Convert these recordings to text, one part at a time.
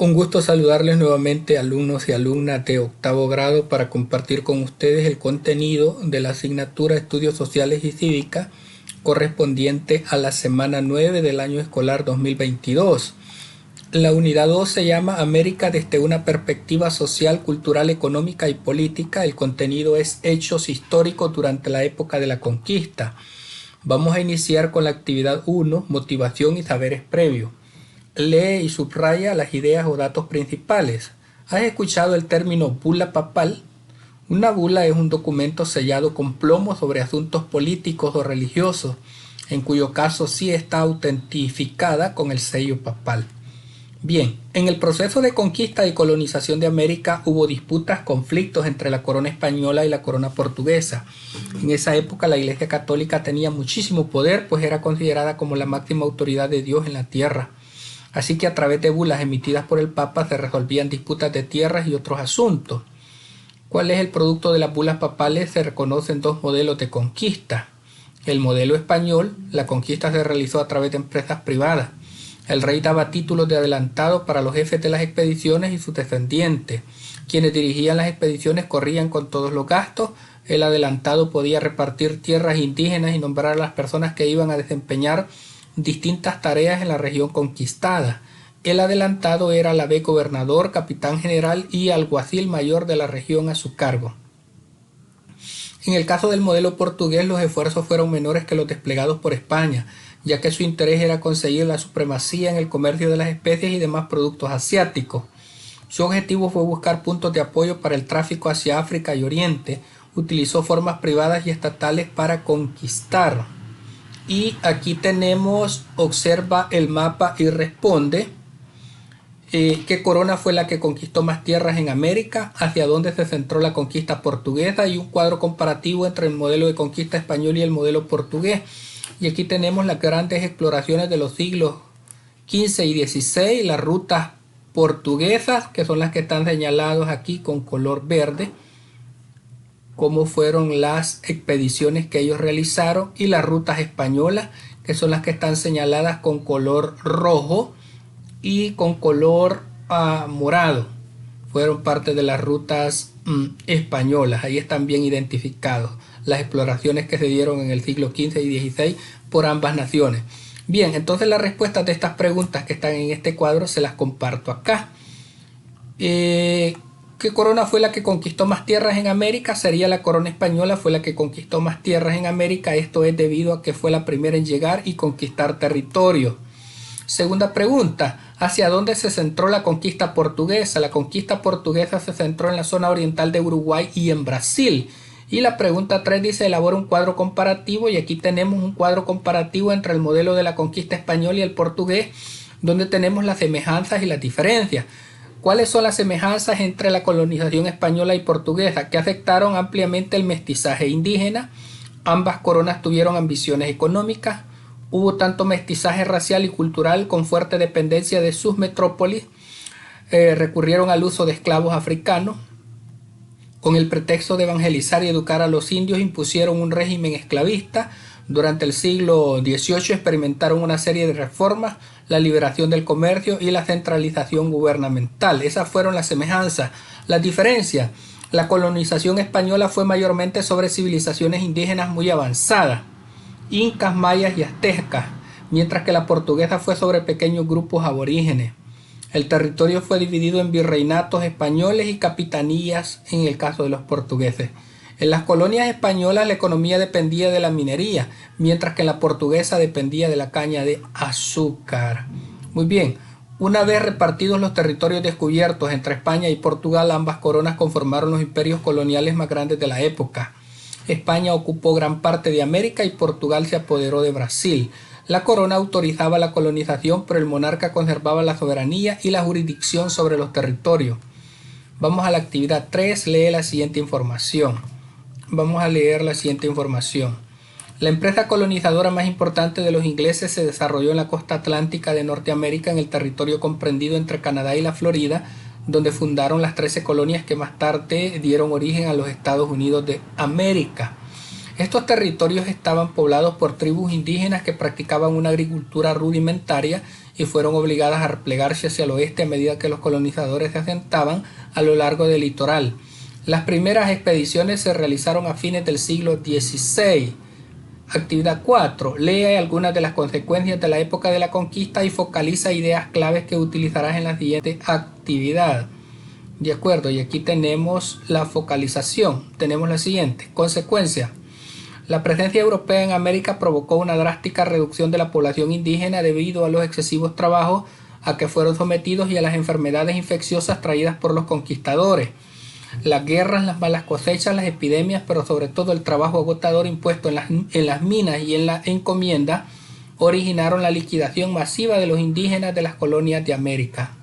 Un gusto saludarles nuevamente, alumnos y alumnas de octavo grado, para compartir con ustedes el contenido de la asignatura Estudios Sociales y Cívica correspondiente a la semana 9 del año escolar 2022. La unidad 2 se llama América desde una perspectiva social, cultural, económica y política. El contenido es hechos históricos durante la época de la conquista. Vamos a iniciar con la actividad 1, motivación y saberes previos. Lee y subraya las ideas o datos principales. ¿Has escuchado el término bula papal? Una bula es un documento sellado con plomo sobre asuntos políticos o religiosos, en cuyo caso sí está autentificada con el sello papal. Bien, en el proceso de conquista y colonización de América hubo disputas, conflictos entre la corona española y la corona portuguesa. En esa época la Iglesia Católica tenía muchísimo poder, pues era considerada como la máxima autoridad de Dios en la tierra. Así que a través de bulas emitidas por el Papa se resolvían disputas de tierras y otros asuntos. ¿Cuál es el producto de las bulas papales? Se reconocen dos modelos de conquista. El modelo español: la conquista se realizó a través de empresas privadas. El rey daba títulos de adelantado para los jefes de las expediciones y sus descendientes. Quienes dirigían las expediciones corrían con todos los gastos. El adelantado podía repartir tierras indígenas y nombrar a las personas que iban a desempeñar distintas tareas en la región conquistada. El adelantado era a la vez gobernador, capitán general y alguacil mayor de la región a su cargo. En el caso del modelo portugués, los esfuerzos fueron menores que los desplegados por España, ya que su interés era conseguir la supremacía en el comercio de las especies y demás productos asiáticos. Su objetivo fue buscar puntos de apoyo para el tráfico hacia África y Oriente. Utilizó formas privadas y estatales para conquistar. Y aquí tenemos, observa el mapa y responde. ¿Qué corona fue la que conquistó más tierras en América? ¿Hacia dónde se centró la conquista portuguesa? Y un cuadro comparativo entre el modelo de conquista español y el modelo portugués. Y aquí tenemos las grandes exploraciones de los siglos XV y XVI, las rutas portuguesas, que son las que están señaladas aquí con color verde, cómo fueron las expediciones que ellos realizaron, y las rutas españolas, que son las que están señaladas con color rojo y con color morado. Fueron parte de las rutas españolas. Ahí están bien identificados las exploraciones que se dieron en el siglo XV y XVI por ambas naciones. Bien, entonces las respuestas de estas preguntas que están en este cuadro se las comparto acá. ¿Qué corona fue la que conquistó más tierras en América? Sería la corona española, fue la que conquistó más tierras en América. Esto es debido a que fue la primera en llegar y conquistar territorio. Segunda pregunta: ¿hacia dónde se centró la conquista portuguesa? La conquista portuguesa se centró en la zona oriental de Uruguay y en Brasil. Y la pregunta 3 dice: elabora un cuadro comparativo, y aquí tenemos un cuadro comparativo entre el modelo de la conquista española y el portugués, donde tenemos las semejanzas y las diferencias. ¿Cuáles son las semejanzas entre la colonización española y portuguesa? Que afectaron ampliamente el mestizaje indígena. Ambas coronas tuvieron ambiciones económicas. Hubo tanto mestizaje racial y cultural con fuerte dependencia de sus metrópolis. Recurrieron al uso de esclavos africanos. Con el pretexto de evangelizar y educar a los indios, impusieron un régimen esclavista. Durante el siglo XVIII experimentaron una serie de reformas, la liberación del comercio y la centralización gubernamental. Esas fueron las semejanzas. Las diferencias: la colonización española fue mayormente sobre civilizaciones indígenas muy avanzadas, incas, mayas y aztecas, mientras que la portuguesa fue sobre pequeños grupos aborígenes. El territorio fue dividido en virreinatos españoles y capitanías en el caso de los portugueses. En las colonias españolas la economía dependía de la minería, mientras que en la portuguesa dependía de la caña de azúcar. Muy bien, una vez repartidos los territorios descubiertos entre España y Portugal, ambas coronas conformaron los imperios coloniales más grandes de la época. España ocupó gran parte de América y Portugal se apoderó de Brasil. La corona autorizaba la colonización, pero el monarca conservaba la soberanía y la jurisdicción sobre los territorios. Vamos a la actividad 3, lee la siguiente información. Vamos a leer la siguiente información. La empresa colonizadora más importante de los ingleses se desarrolló en la costa atlántica de Norteamérica, en el territorio comprendido entre Canadá y la Florida, donde fundaron las 13 colonias que más tarde dieron origen a los Estados Unidos de América. Estos territorios estaban poblados por tribus indígenas que practicaban una agricultura rudimentaria y fueron obligadas a replegarse hacia el oeste a medida que los colonizadores se asentaban a lo largo del litoral. Las primeras expediciones se realizaron a fines del siglo XVI. Actividad 4. Lee algunas de las consecuencias de la época de la conquista y focaliza ideas claves que utilizarás en la siguiente actividad. De acuerdo, y aquí tenemos la focalización. Tenemos la siguiente. Consecuencia. La presencia europea en América provocó una drástica reducción de la población indígena debido a los excesivos trabajos a que fueron sometidos y a las enfermedades infecciosas traídas por los conquistadores. Las guerras, las malas cosechas, las epidemias, pero sobre todo el trabajo agotador impuesto en las minas y en la encomienda, originaron la liquidación masiva de los indígenas de las colonias de América.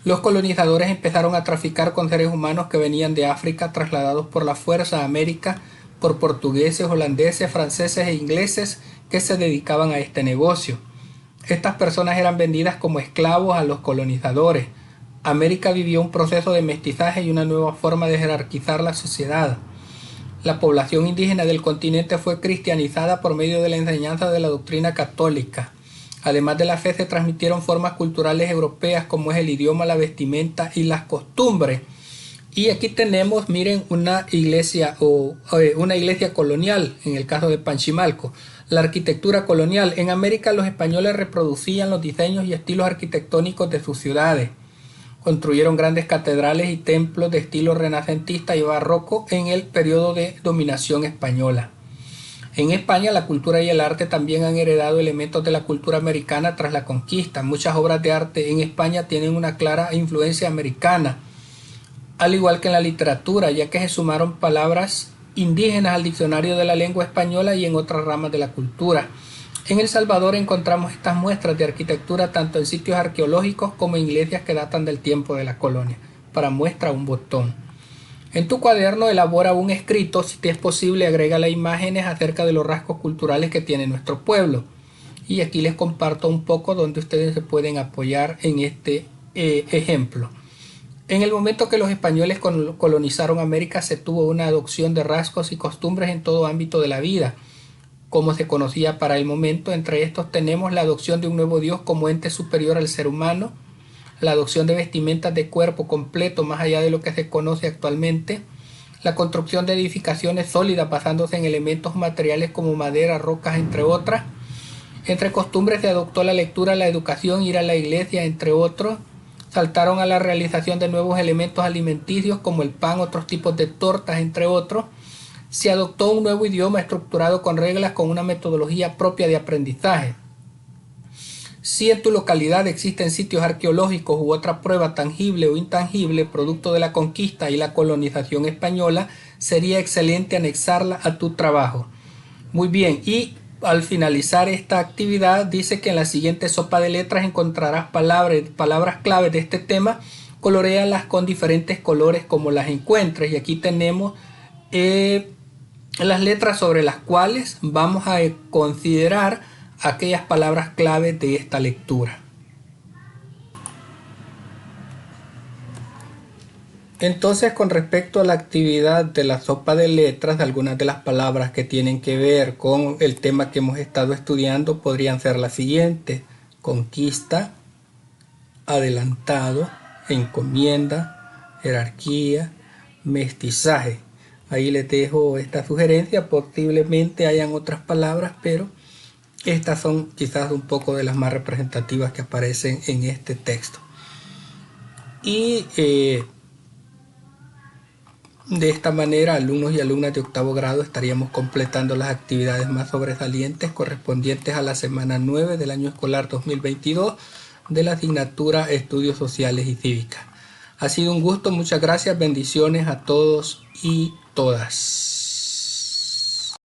Los colonizadores empezaron a traficar con seres humanos que venían de África, trasladados por la fuerza a América por portugueses, holandeses, franceses e ingleses que se dedicaban a este negocio. Estas personas eran vendidas como esclavos a los colonizadores. América vivió un proceso de mestizaje y una nueva forma de jerarquizar la sociedad. La población indígena del continente fue cristianizada por medio de la enseñanza de la doctrina católica. Además de la fe, se transmitieron formas culturales europeas como es el idioma, la vestimenta y las costumbres. Y aquí tenemos, miren, una iglesia colonial, en el caso de Panchimalco. La arquitectura colonial. En América los españoles reproducían los diseños y estilos arquitectónicos de sus ciudades. Construyeron grandes catedrales y templos de estilo renacentista y barroco en el periodo de dominación española. En España la cultura y el arte también han heredado elementos de la cultura americana tras la conquista. Muchas obras de arte en España tienen una clara influencia americana, al igual que en la literatura, ya que se sumaron palabras indígenas al diccionario de la lengua española y en otras ramas de la cultura. En El Salvador encontramos estas muestras de arquitectura tanto en sitios arqueológicos como en iglesias que datan del tiempo de la colonia. Para muestra, un botón. En tu cuaderno elabora un escrito, si te es posible agrégale imágenes acerca de los rasgos culturales que tiene nuestro pueblo. Y aquí les comparto un poco donde ustedes se pueden apoyar en este ejemplo. En el momento que los españoles colonizaron América, se tuvo una adopción de rasgos y costumbres en todo ámbito de la vida, como se conocía para el momento. Entre estos tenemos la adopción de un nuevo Dios como ente superior al ser humano, la adopción de vestimentas de cuerpo completo más allá de lo que se conoce actualmente, la construcción de edificaciones sólidas basándose en elementos materiales como madera, rocas, entre otras. Entre costumbres se adoptó la lectura, la educación, ir a la iglesia, entre otros. Saltaron a la realización de nuevos elementos alimenticios como el pan, otros tipos de tortas, entre otros. Se adoptó un nuevo idioma estructurado con reglas, con una metodología propia de aprendizaje. Si en tu localidad existen sitios arqueológicos u otra prueba tangible o intangible producto de la conquista y la colonización española, sería excelente anexarla a tu trabajo. Muy bien, y al finalizar esta actividad dice que en la siguiente sopa de letras encontrarás palabras claves de este tema. Coloréalas con diferentes colores como las encuentres, y aquí tenemos las letras sobre las cuales vamos a considerar aquellas palabras clave de esta lectura. Entonces, con respecto a la actividad de la sopa de letras, algunas de las palabras que tienen que ver con el tema que hemos estado estudiando podrían ser las siguientes: conquista, adelantado, encomienda, jerarquía, mestizaje. Ahí les dejo esta sugerencia. Posiblemente hayan otras palabras, pero estas son quizás un poco de las más representativas que aparecen en este texto. Y de esta manera, alumnos y alumnas de octavo grado estaríamos completando las actividades más sobresalientes correspondientes a la semana 9 del año escolar 2022 de la asignatura Estudios Sociales y Cívica. Ha sido un gusto, muchas gracias, bendiciones a todos y todas.